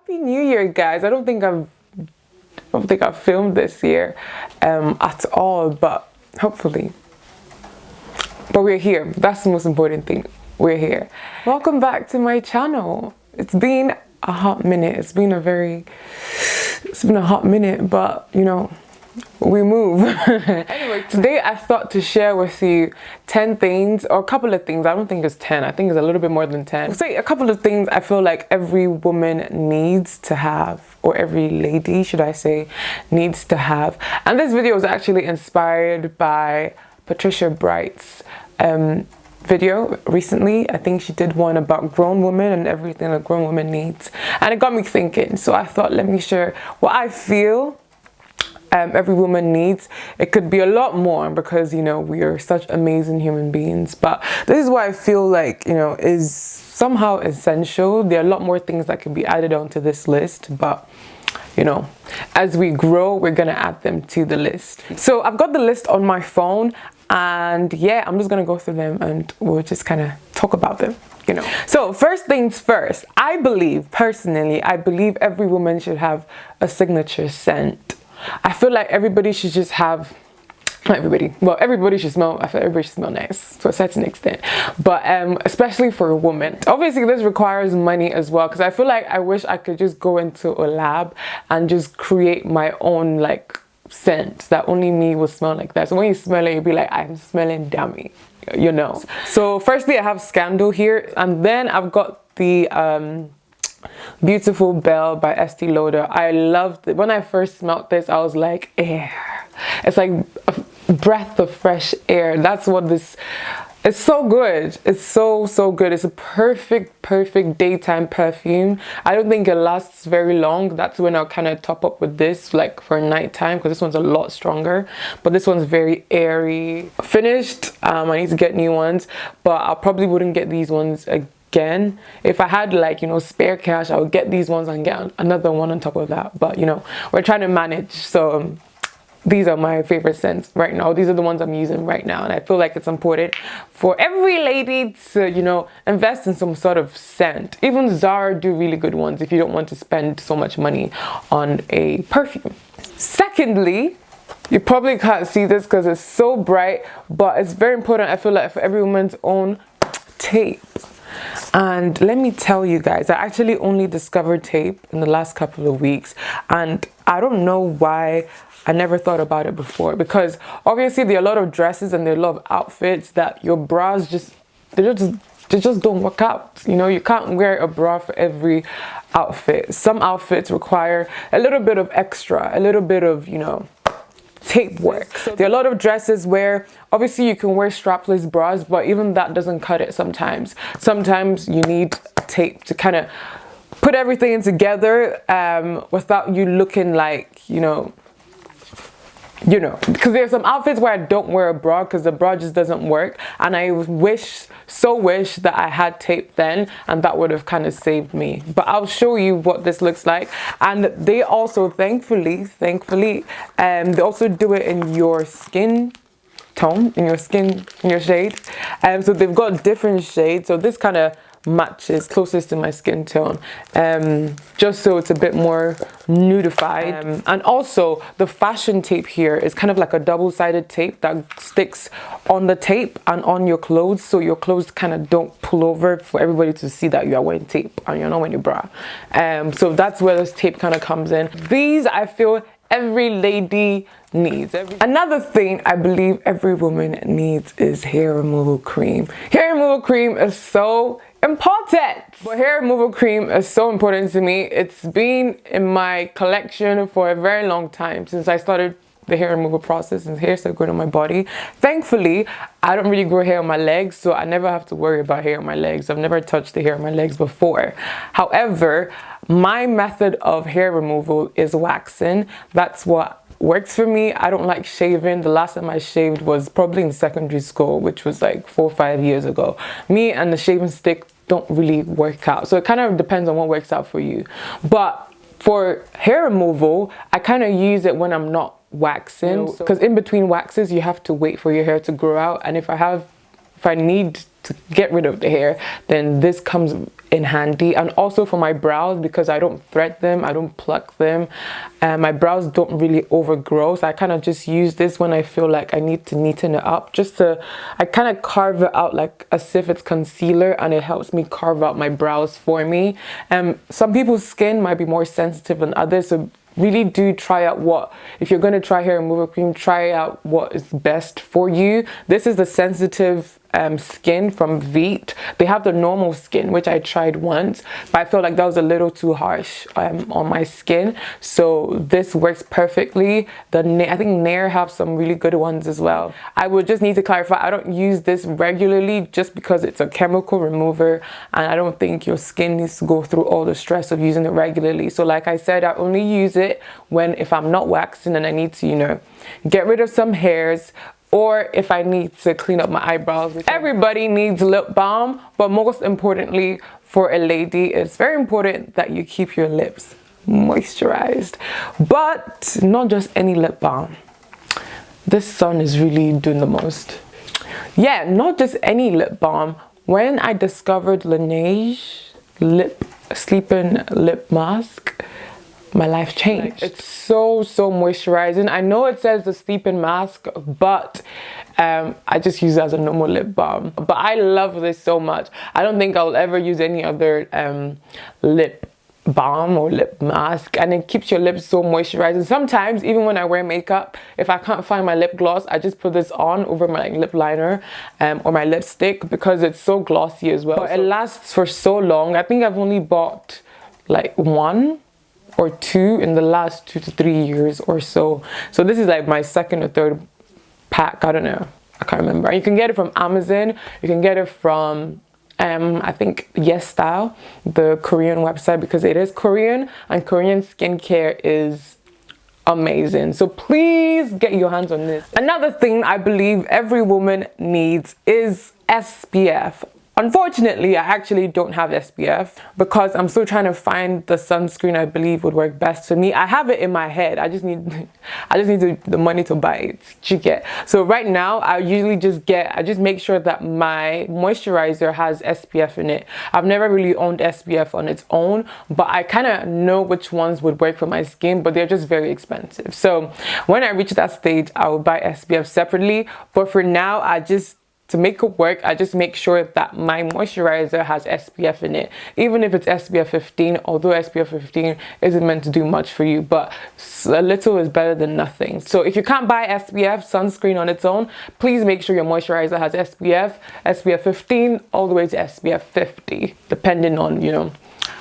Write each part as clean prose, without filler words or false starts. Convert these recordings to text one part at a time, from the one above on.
Happy New Year, guys. I don't think I've filmed this year at all, but hopefully. But we're here. That's the most important thing. We're here. Welcome back to my channel. It's been a hot minute. It's been a hot minute, but you know, we move. Anyway, today I thought to share with you 10 things, or a couple of things. I don't think it's 10. I think it's a little bit more than 10. I'll say a couple of things I feel like every woman needs to have, or every lady, should I say, needs to have. And this video was actually inspired by Patricia Bright's video recently. I think she did one about grown women and everything a grown woman needs. And it got me thinking. So I thought, let me share what I feel every woman needs. It could be a lot more because, you know, we are such amazing human beings, but this is what I feel like, you know, is somehow essential. There are a lot more things that can be added onto this list, but you know, as we grow, we're gonna add them to the list. So I've got the list on my phone, and yeah, I'm just gonna go through them and we'll just kind of talk about them, you know. So first things first, I believe every woman should have a signature scent. I feel like everybody should just have, not everybody, well, everybody should smell, I feel everybody should smell nice to a certain extent, but especially for a woman. Obviously this requires money as well, because I feel like I wish I could just go into a lab and just create my own like scent that only me will smell like that. So when you smell it, you'll be like, I'm smelling dummy, you know. So firstly I have Scandal here, and then I've got the Beautiful Belle by Estee Lauder. I loved it. When I first smelled this, I was like, air. It's like a breath of fresh air. That's what this, it's so good. It's so good. It's a perfect daytime perfume. I don't think it lasts very long. That's when I'll kind of top up with this, like for nighttime, because this one's a lot stronger, but this one's very airy. Finished. I need to get new ones, but I probably wouldn't get these ones again. If I had, like, you know, spare cash, I would get these ones and get another one on top of that, but you know, we're trying to manage. So these are my favorite scents right now. These are the ones I'm using right now, and I feel like it's important for every lady to, you know, invest in some sort of scent. Even Zara do really good ones if you don't want to spend so much money on a perfume. Secondly, you probably can't see this because it's so bright, but it's very important, I feel like, for every woman's own tape. And let me tell you guys, I actually only discovered tape in the last couple of weeks, and I don't know why I never thought about it before, because obviously there are a lot of dresses and there are a lot of outfits that your bras they just don't work out. You know, you can't wear a bra for every outfit. Some outfits require a little bit of extra, a little bit of, you know, tape work. So there are a lot of dresses where obviously you can wear strapless bras, but even that doesn't cut it sometimes. Sometimes you need tape to kind of put everything together without you looking like, you know, because there's some outfits where I don't wear a bra because the bra just doesn't work, and I wish that I had tape then, and that would have kind of saved me. But I'll show you what this looks like. And they also thankfully they also do it in your skin tone, in your shade. So they've got different shades, so this kind of matches closest to my skin tone, just so it's a bit more nudified. And also the fashion tape here is kind of like a double-sided tape that sticks on the tape and on your clothes, so your clothes kind of don't pull over for everybody to see that you are wearing tape and you're not wearing your bra. So that's where this tape kind of comes in. These I feel every lady needs. Another thing I believe every woman needs is hair removal cream. Hair removal cream is so important. But hair removal cream is so important to me. It's been in my collection for a very long time, since I started the hair removal process and hair started growing on my body. Thankfully, I don't really grow hair on my legs, so I never have to worry about hair on my legs. I've never touched the hair on my legs before. However, my method of hair removal is waxing. That's what works for me. I don't like shaving. The last time I shaved was probably in secondary school, which was like 4 or 5 years ago. Me and the shaving stick don't really work out, so it kind of depends on what works out for you. But for hair removal, I kind of use it when I'm not waxing, because in between waxes you have to wait for your hair to grow out, and if I have if I need to get rid of the hair, then this comes in handy. And also for my brows, because I don't thread them, I don't pluck them, and my brows don't really overgrow, so I kind of just use this when I feel like I need to neaten it up, I kind of carve it out like as if it's concealer, and it helps me carve out my brows for me. Some people's skin might be more sensitive than others, so really do try out if you're going to try hair removal cream, try out what is best for you. This is the sensitive skin from Veet. They have the normal skin, which I tried once, but I felt like that was a little too harsh on my skin, so this works perfectly. I think Nair have some really good ones as well. I would just need to clarify, I don't use this regularly just because it's a chemical remover, and I don't think your skin needs to go through all the stress of using it regularly. So like I said, I only use it if I'm not waxing and I need to, you know, get rid of some hairs, or if I need to clean up my eyebrows. Everybody needs lip balm, but most importantly for a lady, it's very important that you keep your lips moisturized. But not just any lip balm. This sun is really doing the most. Yeah, not just any lip balm. When I discovered Laneige sleeping lip mask, my life changed. It's so moisturizing. I know it says the sleeping mask, but I just use it as a normal lip balm. But I love this so much. I don't think I'll ever use any other lip balm or lip mask, and it keeps your lips so moisturized. And sometimes even when I wear makeup, if I can't find my lip gloss, I just put this on over my lip liner or my lipstick, because it's so glossy as well. But it lasts for so long. I think I've only bought like 1 or 2 in the last 2 to 3 years or so. So this is like my 2nd or 3rd pack. I don't know, I can't remember. You can get it from Amazon, you can get it from I think Yes Style, the Korean website, because it is Korean, and Korean skincare is amazing. So please get your hands on this. Another thing I believe every woman needs is SPF. Unfortunately, I actually don't have SPF because I'm still trying to find the sunscreen I believe would work best for me. I have it in my head. I just need the money to buy it. You get. So right now, I just make sure that my moisturizer has SPF in it. I've never really owned SPF on its own, but I kind of know which ones would work for my skin, but they're just very expensive. So when I reach that stage, I will buy SPF separately. But for now, to make it work, I just make sure that my moisturizer has SPF in it, even if it's SPF 15, although SPF 15 isn't meant to do much for you, but a little is better than nothing. So if you can't buy SPF sunscreen on its own, please make sure your moisturizer has SPF 15 all the way to SPF 50, depending on, you know,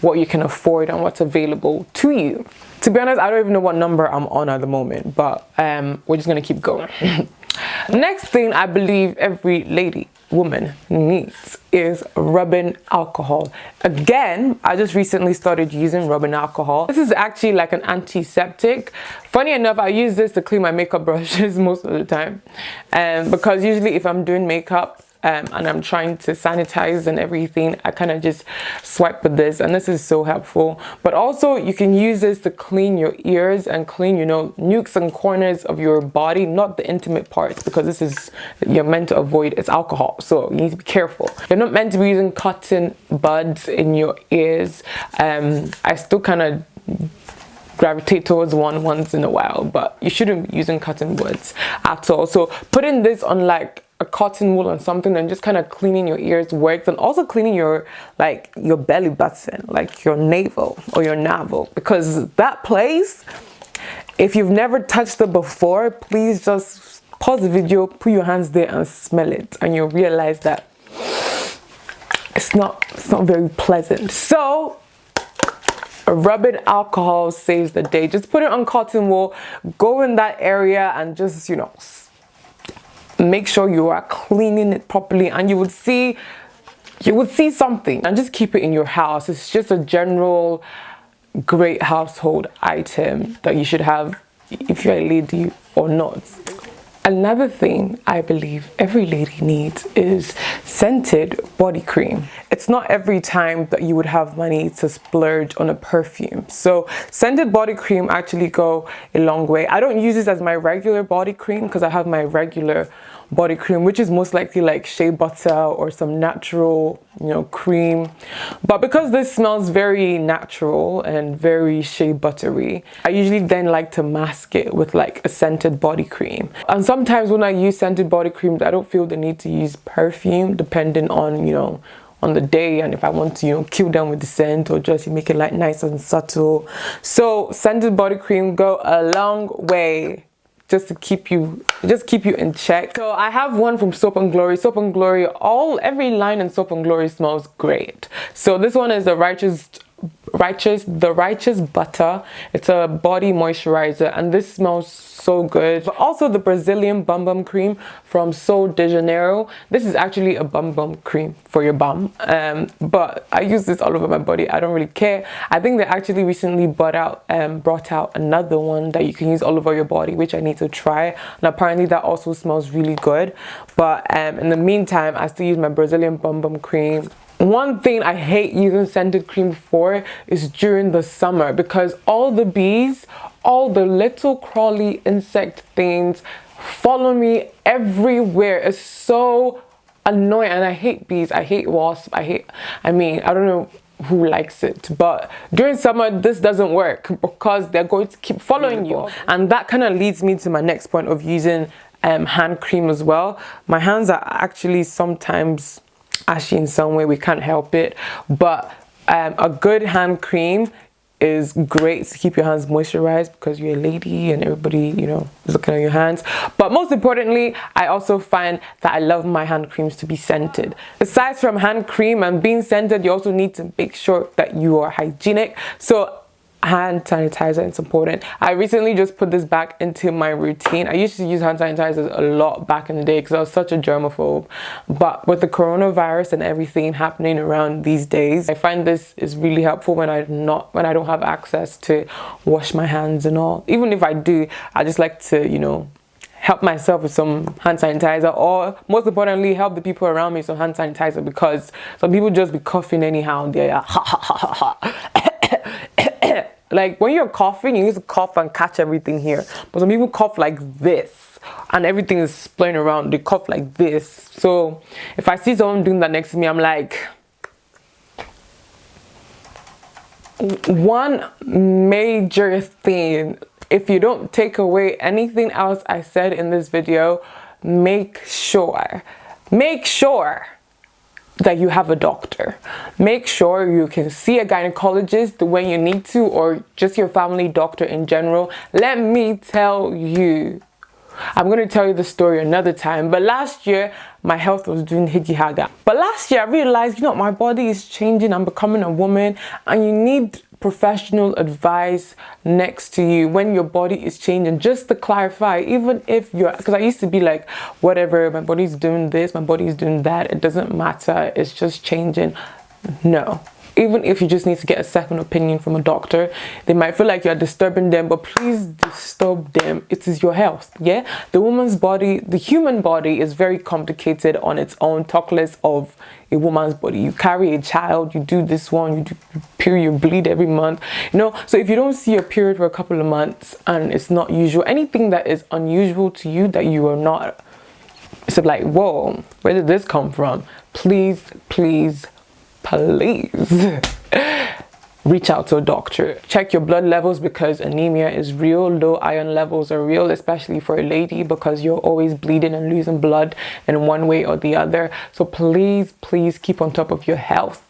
what you can afford and what's available to you. To be honest, I don't even know what number I'm on at the moment, but we're just gonna keep going. Next thing I believe every woman needs is rubbing alcohol. Again, I just recently started using rubbing alcohol. This is actually like an antiseptic. Funny enough, I use this to clean my makeup brushes most of the time, because usually if I'm doing makeup and I'm trying to sanitize and everything, I kind of just swipe with this, and this is so helpful. But also you can use this to clean your ears and clean, you know, nooks and corners of your body, not the intimate parts, because you're meant to avoid, it's alcohol, so you need to be careful. You're not meant to be using cotton buds in your ears. I still kind of gravitate towards one once in a while, but you shouldn't be using cotton buds at all. So putting this on like a cotton wool or something and just kind of cleaning your ears works, and also cleaning your belly button, like your navel or your navel, because that place, if you've never touched it before, please just pause the video, put your hands there and smell it, and you'll realize that it's not very pleasant. So rubbing alcohol saves the day. Just put it on cotton wool, go in that area and just, you know, make sure you are cleaning it properly, and you would see something. And just keep it in your house. It's just a general great household item that you should have if you're a lady or not. Another thing I believe every lady needs is scented body cream. It's not every time that you would have money to splurge on a perfume. So scented body cream actually go a long way. I don't use this as my regular body cream because I have my regular body cream, which is most likely like shea butter or some natural, cream. But because this smells very natural and very shea buttery, I usually then like to mask it with like a scented body cream. And sometimes when I use scented body creams, I don't feel the need to use perfume, depending on, on the day, and if I want to, kill them with the scent or just make it like nice and subtle. So scented body cream go a long way just to keep you in check. So I have one from Soap and Glory. Soap and Glory, every line in Soap and Glory smells great. So this one is the Righteous Butter. It's a body moisturizer, and this smells so good. But also the Brazilian Balm cream from Sol de Janeiro. This is actually a bum cream for your bum, but I use this all over my body. I don't really care. I think they actually recently brought out another one that you can use all over your body, which I need to try, and apparently that also smells really good. But in the meantime, I still use my Brazilian bum cream. One thing I hate using scented cream for is during the summer, because all the bees, all the little crawly insect things follow me everywhere. It's so annoying, and I hate bees, I hate wasps, I don't know who likes it, but during summer this doesn't work because they're going to keep following you. And that kind of leads me to my next point of using hand cream as well. My hands are actually sometimes ashy in some way, we can't help it, but a good hand cream is great to keep your hands moisturized because you're a lady and everybody, is looking at your hands. But most importantly, I also find that I love my hand creams to be scented. Aside from hand cream and being scented, you also need to make sure that you are hygienic. So hand sanitizer is important. I recently just put this back into my routine. I used to use hand sanitizers a lot back in the day because I was such a germaphobe, but with the coronavirus and everything happening around these days, I find this is really helpful when I don't have access to wash my hands and all. Even if I do, I just like to help myself with some hand sanitizer, or most importantly help the people around me with some hand sanitizer, because some people just be coughing anyhow and they're like when you're coughing, you need to cough and catch everything here, but some people cough like this and everything is splaying around. They cough like this. So if I see someone doing that next to me, I'm like, one major thing, if you don't take away anything else I said in this video, make sure that you have a doctor. Make sure you can see a gynecologist when you need to, or just your family doctor in general. Let me tell you, I'm going to tell you the story another time, but last year my health was doing higgy haga. But last year I realized, my body is changing. I'm becoming a woman, and you need professional advice next to you when your body is changing, just to clarify. Even if because I used to be like, whatever, my body's doing this, my body's doing that, it doesn't matter, it's just changing. No, even if you just need to get a second opinion from a doctor, they might feel like you're disturbing them, but please disturb them. It is your health. Yeah, the woman's body, the human body, is very complicated on its own, talk less of a woman's body. You carry a child, you do this one, you do period, you bleed every month, so if you don't see your period for a couple of months and it's not usual, anything that is unusual to you that you are not, it's like, whoa, where did this come from? Please reach out to a doctor. Check your blood levels, because anemia is real. Low iron levels are real, especially for a lady, because you're always bleeding and losing blood in one way or the other. So please keep on top of your health.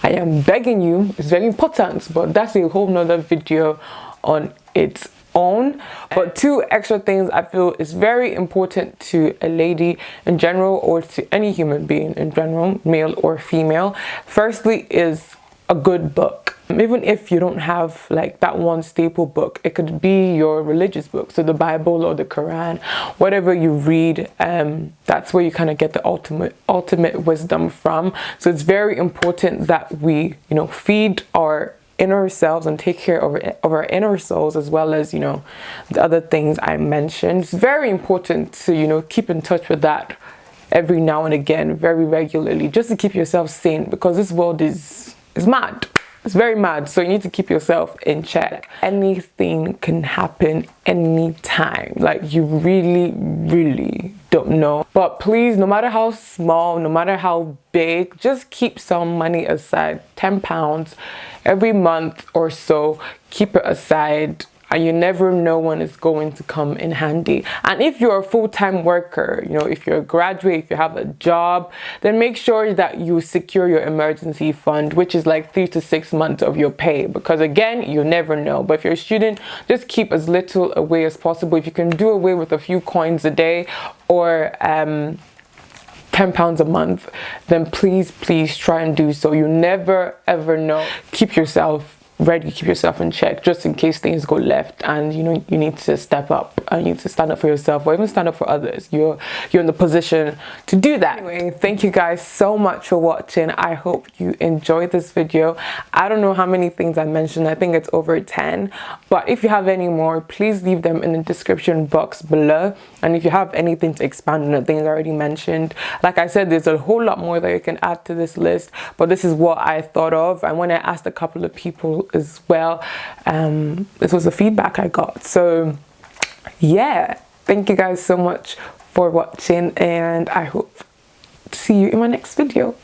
I am begging you. It's very important, but that's a whole nother video on its own. But two extra things I feel is very important to a lady in general, or to any human being in general, male or female. Firstly is a good book. Even if you don't have like that one staple book, it could be your religious book, so the Bible or the Quran, whatever you read, that's where you kind of get the ultimate wisdom from. So it's very important that we feed our inner selves and take care of our inner souls, as well as the other things I mentioned. It's very important to keep in touch with that every now and again, very regularly, just to keep yourself sane, because this world is mad. It's very mad, so you need to keep yourself in check. Anything can happen anytime. Like, you really don't know. But please, no matter how small, no matter how big, just keep some money aside. £10 every month or so, keep it aside, and you never know when it's going to come in handy. And if you're a full-time worker, you know, if you're a graduate, if you have a job, then make sure that you secure your emergency fund, which is like 3 to 6 months of your pay, because again, you never know. But if you're a student, just keep as little away as possible. If you can do away with a few coins a day, or £10 a month, then please try and do so. You never ever know. Keep yourself ready, keep yourself in check, just in case things go left and you know you need to step up and you need to stand up for yourself, or even stand up for others. You're in the position to do that. Anyway, thank you guys so much for watching. I hope you enjoyed this video. I don't know how many things I mentioned. I think it's over 10, but if you have any more, please leave them in the description box below. And if you have anything to expand on the things I already mentioned, like I said, there's a whole lot more that you can add to this list, but this is what I thought of. And when I asked a couple of people as well, this was the feedback I got. So yeah, thank you guys so much for watching, and I hope to see you in my next video.